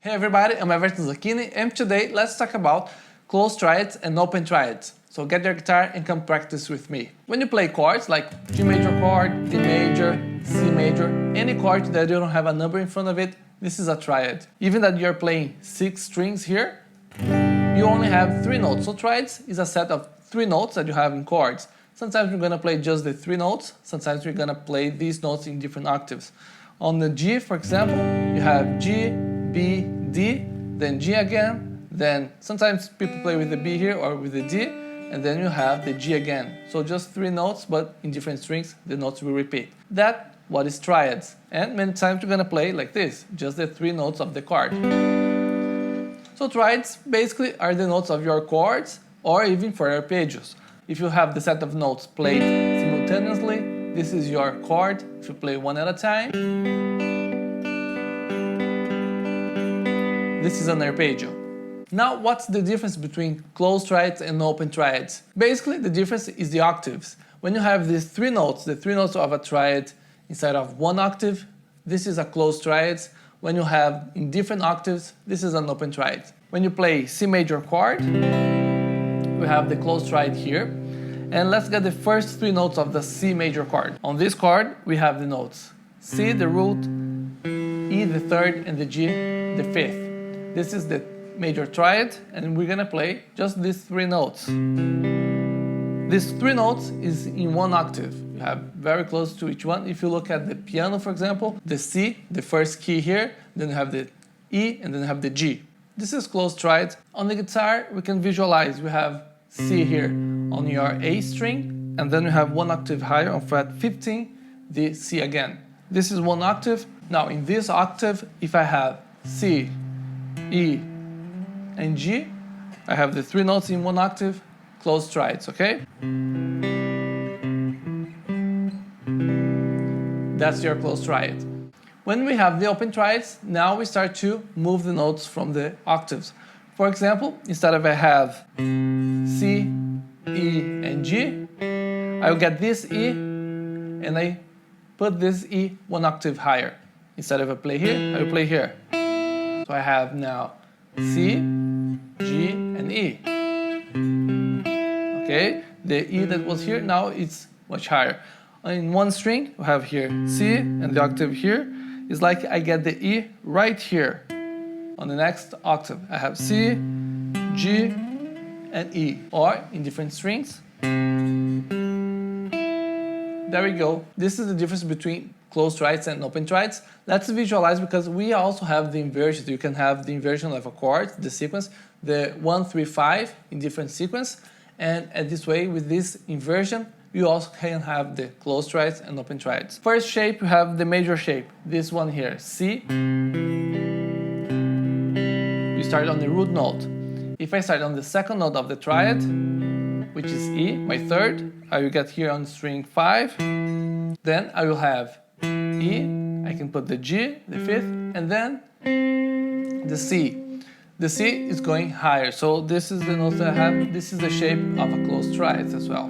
Hey everybody, I'm Everton Zacchini, and today let's talk about closed triads and open triads. So get your guitar and come practice with me. When you play chords like G major chord, D major, C major, any chord that you don't have a number in front of it, this is a triad. Even that you're playing 6 strings here, you only have 3 notes. So triads is a set of 3 notes that you have in chords. Sometimes you're gonna play just the 3 notes, sometimes you're gonna play these notes in different octaves. On the G, for example, you have G, B, D, then G again, then sometimes people play with the B here or with the D, and then you have the G again. So just 3 notes, but in different strings, the notes will repeat. That's what is triads. And many times you're gonna play like this, just the 3 notes of the chord. So triads basically are the notes of your chords or even for arpeggios. If you have the set of notes played simultaneously, this is your chord. If you play one at a time, this is an arpeggio. Now, what's the difference between closed triads and open triads? Basically, the difference is the octaves. When you have these 3 notes, the 3 notes of a triad inside of one octave, this is a closed triad. When you have in different octaves, this is an open triad. When you play C major chord, we have the closed triad here. And let's get the first 3 notes of the C major chord. On this chord, we have the notes C, the root, E, the third, and the G, the fifth. This is the major triad, and we're gonna play just these 3 notes. These 3 notes is in one octave. You have very close to each one. If you look at the piano, for example, the C, the first key here, then you have the E, and then you have the G. This is closed triad. On the guitar, we can visualize. We have C here on your A string, and then we have 1 octave higher on fret 15, the C again. This is 1 octave. Now in this octave, if I have C, E, and G, I have the 3 notes in 1 octave, closed triads, okay? That's your closed triad. When we have the open triads, now we start to move the notes from the octaves. For example, instead of I have C, E, and G, I will get this E, and I put this E 1 octave higher. Instead of I play here, I will play here. So I have now C, G, and E. Okay, the E that was here, now it's much higher. In one string, we have here C, and the octave here is like I get the E right here. On the next octave, I have C, G, and E, or in different strings. There we go. This is the difference between closed triads and open triads. Let's visualize, because we also have the inversions. You can have the inversion of a chord, the sequence, the 1, 3, 5 in different sequence, and this way, with this inversion, you also can have the closed triads and open triads. First shape, you have the major shape. This one here, C. You start on the root note. If I start on the second note of the triad, which is E, my third, I will get here on string 5. Then I will have E, I can put the G, the fifth, and then the C. The C is going higher, so this is the note that I have. This is the shape of a closed triad as well.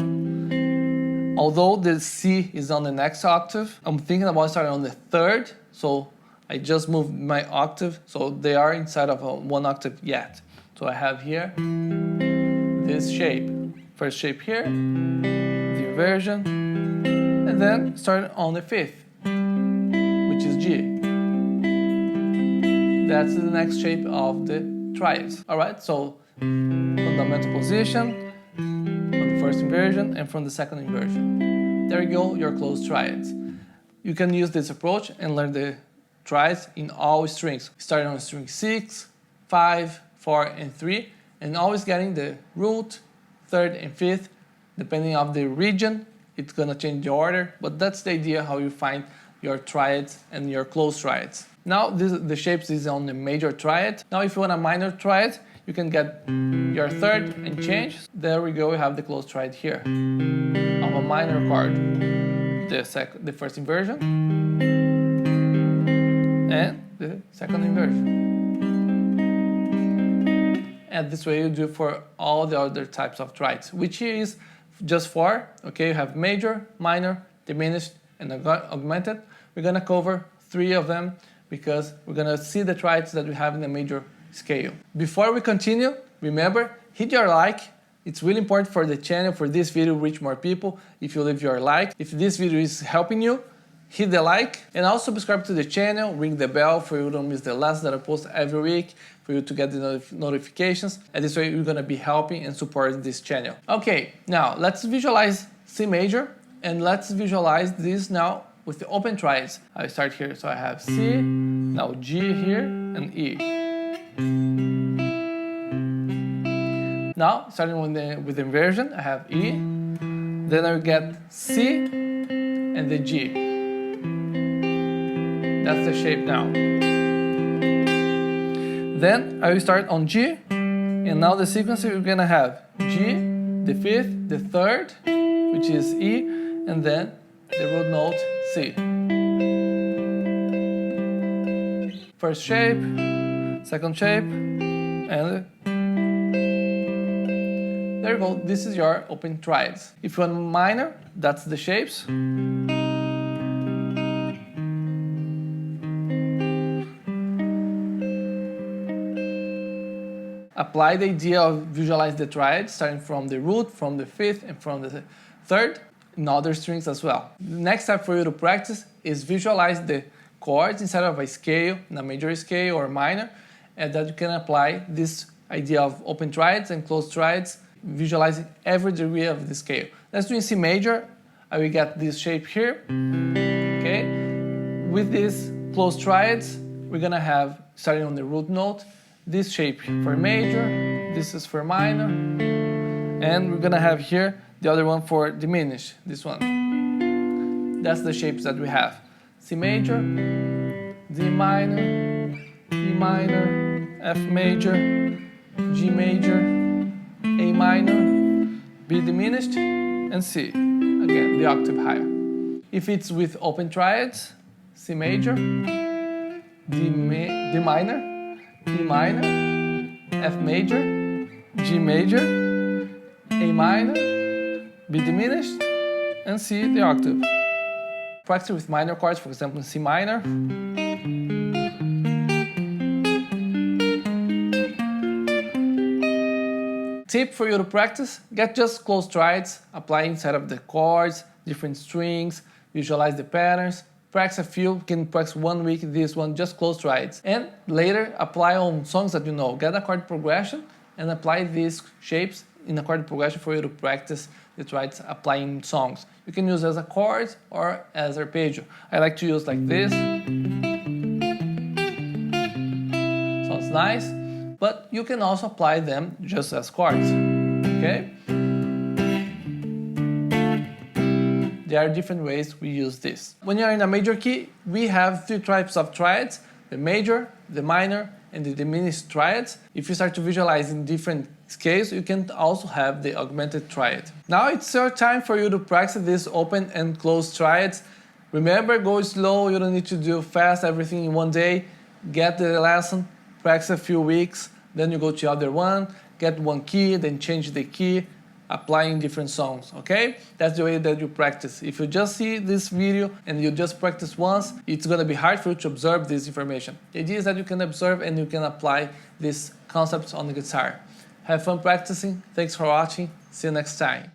Although the C is on the next octave, I'm thinking about starting on the third, so I just moved my octave, so they are inside of a 1 octave yet. So I have here this shape. First shape here, the inversion, and then start on the 5th, which is G. That's the next shape of the triads. Alright, so fundamental position, from the first inversion and from the second inversion. There you go, your closed triads. You can use this approach and learn the triads in all strings, starting on string 6, 5, 4, and 3, and always getting the root, third, and fifth, depending on the region. It's gonna change the order, but that's the idea how you find your triads and your closed triads. Now the shapes is on the major triad. Now if you want a minor triad, you can get your third and change. There we go, we have the closed triad here of a minor chord. The first inversion and the second inversion. And this way you do for all the other types of triads, which here is just 4. Okay, you have major, minor, diminished, and augmented. We're gonna cover 3 of them because we're gonna see the triads that we have in the major scale. Before we continue, remember, hit your like. It's really important for the channel, for this video to reach more people if you leave your like. If this video is helping you, hit the like and also subscribe to the channel, ring the bell for you to don't miss the lessons that I post every week, for you to get the notifications, and this way you're gonna be helping and supporting this channel. Okay, now let's visualize C major and let's visualize this now with the open triads. I start here, so I have C, now G here, and E. Now, starting with the inversion, I have E, then I will get C and the G. That's the shape now. Then I will start on G, and now the sequence we're gonna have G, the fifth, the third, which is E, and then the root note C. First shape, second shape, and there you go, this is your open triads. If you want minor, that's the shapes. Apply the idea of visualize the triads, starting from the root, from the fifth, and from the third, in other strings as well. The next step for you to practice is visualize the chords inside of a scale, in a major scale or minor, and that you can apply this idea of open triads and closed triads, visualizing every degree of the scale. Let's do in C major. I will get this shape here. Okay. With these closed triads, we're gonna have, starting on the root note, this shape for major, this is for minor, and we're gonna have here the other one for diminished, this one. That's the shapes that we have. C major, D minor, E minor, F major, G major, A minor, B diminished, and C. Again, the octave higher. If it's with open triads, C major, D minor, E minor, F major, G major, A minor, B diminished, and C the octave. Practice with minor chords, for example, C minor. Tip for you to practice, get just closed triads, apply inside of the chords, different strings, visualize the patterns, practice a few, you can practice 1 week, this one, just closed triads. And later, apply on songs that you know. Get a chord progression and apply these shapes in a chord progression for you to practice the triads applying songs. You can use as a chord or as arpeggio. I like to use like this. Sounds nice. But you can also apply them just as chords, okay? There are different ways we use this. When you're in a major key, we have 3 types of triads, the major, the minor, and the diminished triads. If you start to visualize in different scales, you can also have the augmented triad. Now it's your time for you to practice these open and closed triads. Remember, go slow, you don't need to do fast, everything in one day. Get the lesson, practice a few weeks, then you go to the other one, get one key, then change the key, applying different songs, okay? That's the way that you practice. If you just see this video and you just practice once, it's gonna be hard for you to absorb this information. The idea is that you can observe and you can apply these concepts on the guitar. Have fun practicing, thanks for watching, see you next time.